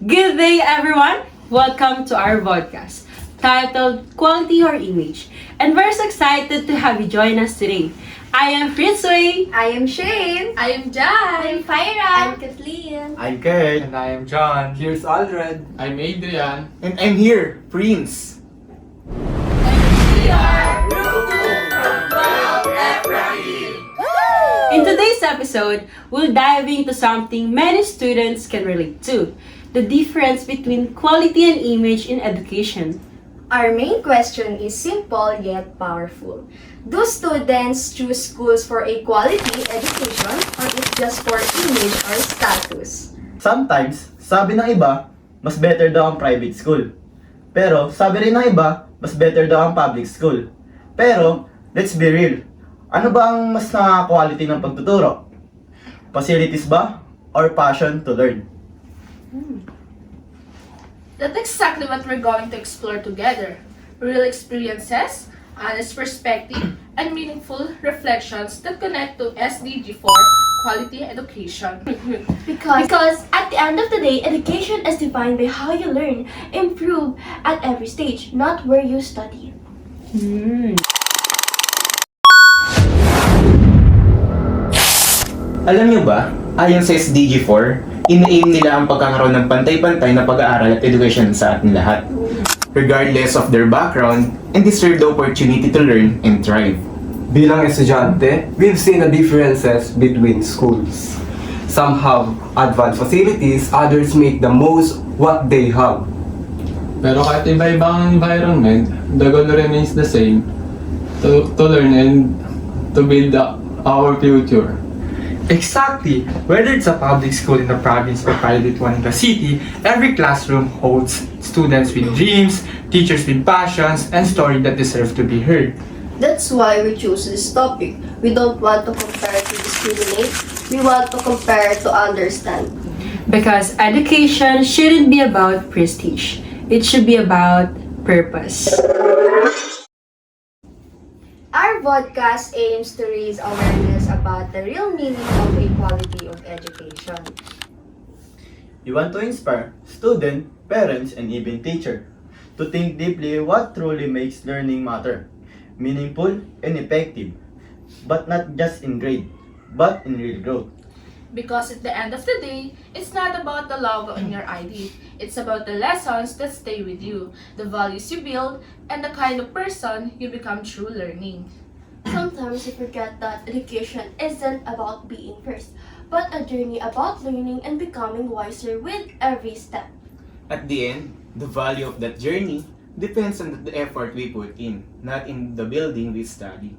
Good day, everyone! Welcome to our Vodcast, titled Quality or Image. And we're so excited to have you join us today. I am Fritzway. I am Shane. I am Jan. I'm Fyra. I'm Kathleen. I'm Kurt. And I am John. Here's Aldred. I'm Adrian. And I'm here, Prince. In today's episode, we'll dive into something many students can relate to, the difference between quality and image in education. Our main question is simple yet powerful. Do students choose schools for a quality education or it's just for image or status? Sometimes, sabi ng iba, mas better daw ang private school. Pero, sabi rin ng iba, mas better daw ang public school. Pero, let's be real. Ano ba ang mas nakaka-quality ng pagtuturo? Facilities ba? Or passion to learn? That's exactly what we're going to explore together. Real experiences, honest perspective, and meaningful reflections that connect to SDG 4 quality education. Because at the end of the day, education is defined by how you learn, improve at every stage, not where you study. Alam niyo ba, ayon sa SDG 4, ina-aim nila ang pagkakaroon ng pantay-pantay na pag-aaral at education sa ating lahat, regardless of their background, and deserve the opportunity to learn and thrive. Bilang estudyante, we've seen the differences between schools. Some have advanced facilities, others make the most what they have. Pero kahit iba-iba ang environment, the goal remains the same, to learn and to build our future. Exactly! Whether it's a public school in the province or private one in the city, every classroom holds students with dreams, teachers with passions, and stories that deserve to be heard. That's why we choose this topic. We don't want to compare to discriminate. We want to compare to understand. Because education shouldn't be about prestige. It should be about purpose. Our podcast aims to raise awareness about the real meaning of equality of education. We want to inspire students, parents, and even teachers to think deeply what truly makes learning matter, meaningful and effective, but not just in grade, but in real growth. Because at the end of the day, it's not about the logo on your ID. It's about the lessons that stay with you, the values you build, and the kind of person you become through learning. Sometimes we forget that education isn't about being first, but a journey about learning and becoming wiser with every step. At the end, the value of that journey depends on the effort we put in, not in the building we study.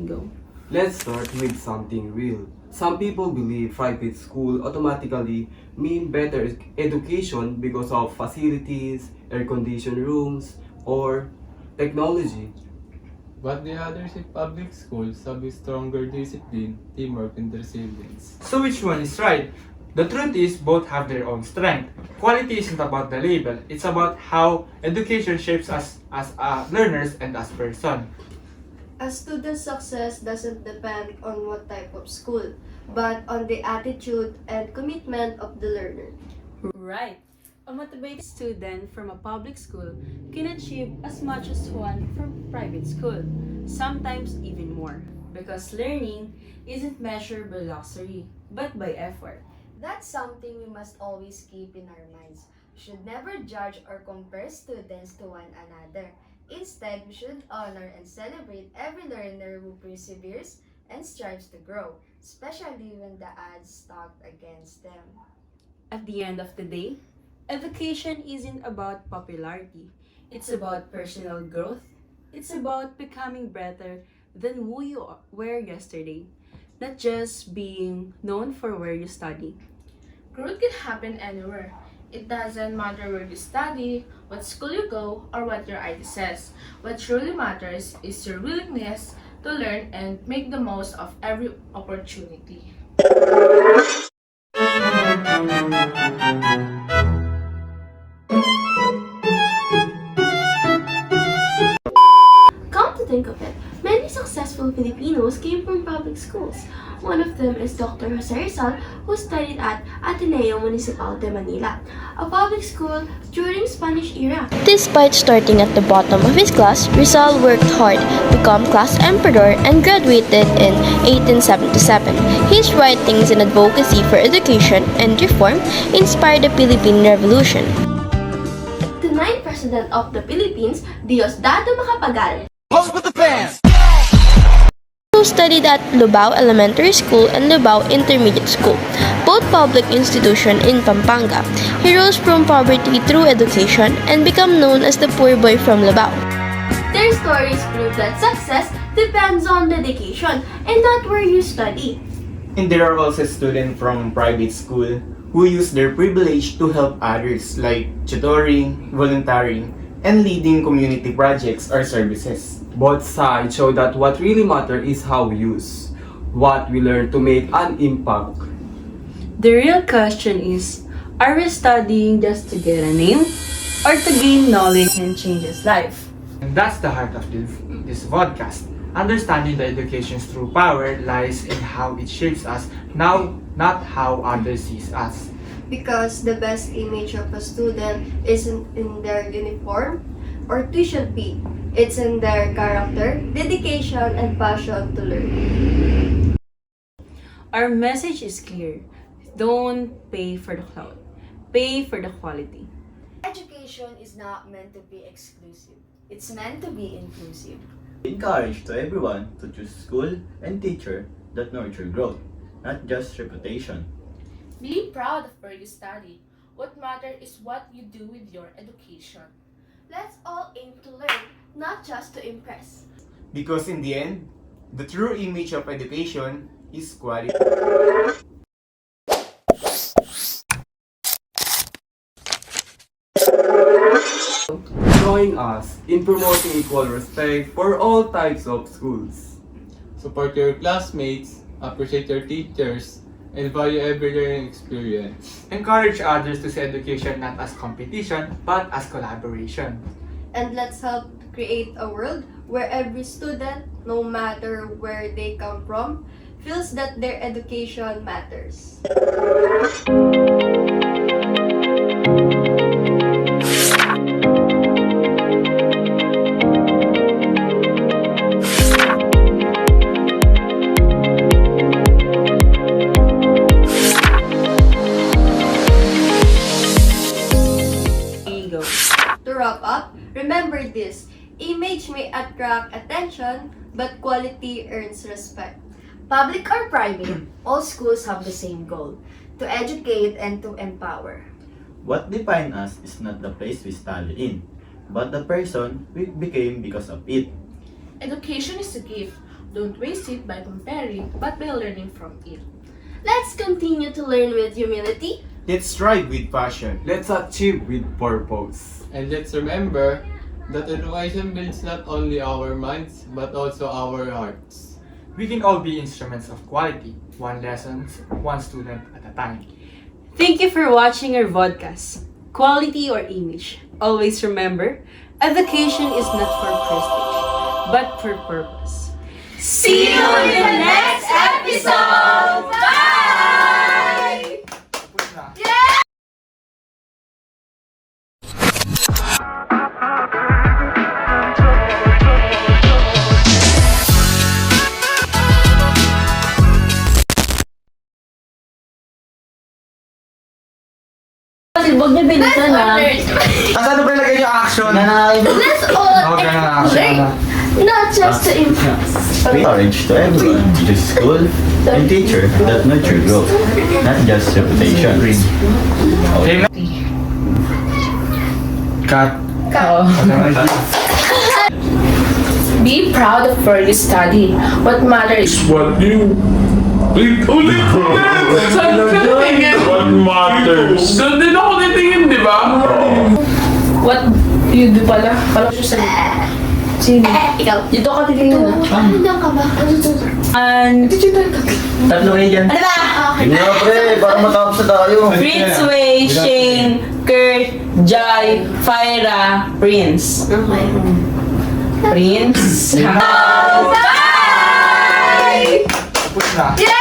Go. Let's start with something real. Some people believe private school automatically mean better education because of facilities, air-conditioned rooms, or technology. But the others in public schools have a stronger discipline, teamwork, and resilience. So which one is right? The truth is, both have their own strength. Quality isn't about the label, it's about how education shapes us as learners and as person. A student's success doesn't depend on what type of school, but on the attitude and commitment of the learner. Right. A motivated student from a public school can achieve as much as one from private school, sometimes even more. Because learning isn't measured by luxury, but by effort. That's something we must always keep in our minds. We should never judge or compare students to one another. Instead, we should honor and celebrate every learner who perseveres and strives to grow, especially when the odds stacked against them. At the end of the day, education isn't about popularity. It's about personal growth. It's about becoming better than who you were yesterday, not just being known for where you study. Growth can happen anywhere. It doesn't matter where you study, what school you go, or what your ID says. What truly matters is your willingness to learn and make the most of every opportunity. Come to think of it, many successful Filipinos heroes came from public schools. One of them is Dr. Jose Rizal, who studied at Ateneo Municipal de Manila, a public school during Spanish era. Despite starting at the bottom of his class, Rizal worked hard, became class emperor, and graduated in 1877. His writings and advocacy for education and reform inspired the Philippine Revolution. The ninth president of the Philippines, Diosdado Macapagal, Who studied at Lubao Elementary School and Lubao Intermediate School, both public institutions in Pampanga. He rose from poverty through education and became known as the poor boy from Lubao. their stories prove that success depends on dedication and not where you study. And there are also students from private school who use their privilege to help others like tutoring, volunteering, and leading community projects or services. Both sides show that what really matters is how we use what we learn to make an impact. The real question is, are we studying just to get a name or to gain knowledge and change his life? And that's the heart of this podcast. Understanding the education's true power lies in how it shapes us now, not how others see us. Because the best image of a student isn't in their uniform or tuition fee. It's in their character, dedication, and passion to learn. Our message is clear. Don't pay for the cloud. Pay for the quality. Education is not meant to be exclusive. It's meant to be inclusive. Encourage to everyone to choose school and teacher that nurture growth, not just reputation. Be proud of where you study. What matters is what you do with your education. Let's all aim to learn, not just to impress. Because in the end, the true image of education is quality. Join us in promoting equal respect for all types of schools. Support your classmates, appreciate your teachers, and value every learning experience. Encourage others to see education not as competition, but as collaboration. And let's help create a world where every student, no matter where they come from, feels that their education matters. Here you go. To wrap up, remember this. Image may attract attention, but quality earns respect. Public or private, all schools have the same goal, to educate and to empower. What defines us is not the place we study in, but the person we became because of it. Education is a gift. Don't waste it by comparing, but by learning from it. Let's continue to learn with humility. Let's strive with passion. Let's achieve with purpose. And let's remember that education builds not only our minds, but also our hearts. We can all be instruments of quality, one lesson, one student at a time. Thank you for watching our vodcast. Quality or image. Always remember, education is not for prestige, but for purpose. See you in the next episode! Bye! Tapos na. Huwag niya bilisan na. Ano ba ilagay yung action? Let's all Okay na, action na. not just to impress. Encourage to everyone to choose school and teacher that nurture growth, not just reputation. Okay na. Cut. Be proud of where you study. What matters is What you ulit Saan ka tingin? What matters? Doon din ako titingin, di ba? what you do pala. Parang siya sa Sige. Ikaw. Dito ka titingin na. Ano lang ka ba? Ano to? Tatlo kayo dyan. Ano ba? Hindi nga pre, para matapos na tayo. Fritz, Wei, Shane, Kurt, Jai, Fyra, Prince. Okay. Prince. Bye! na. Yeah!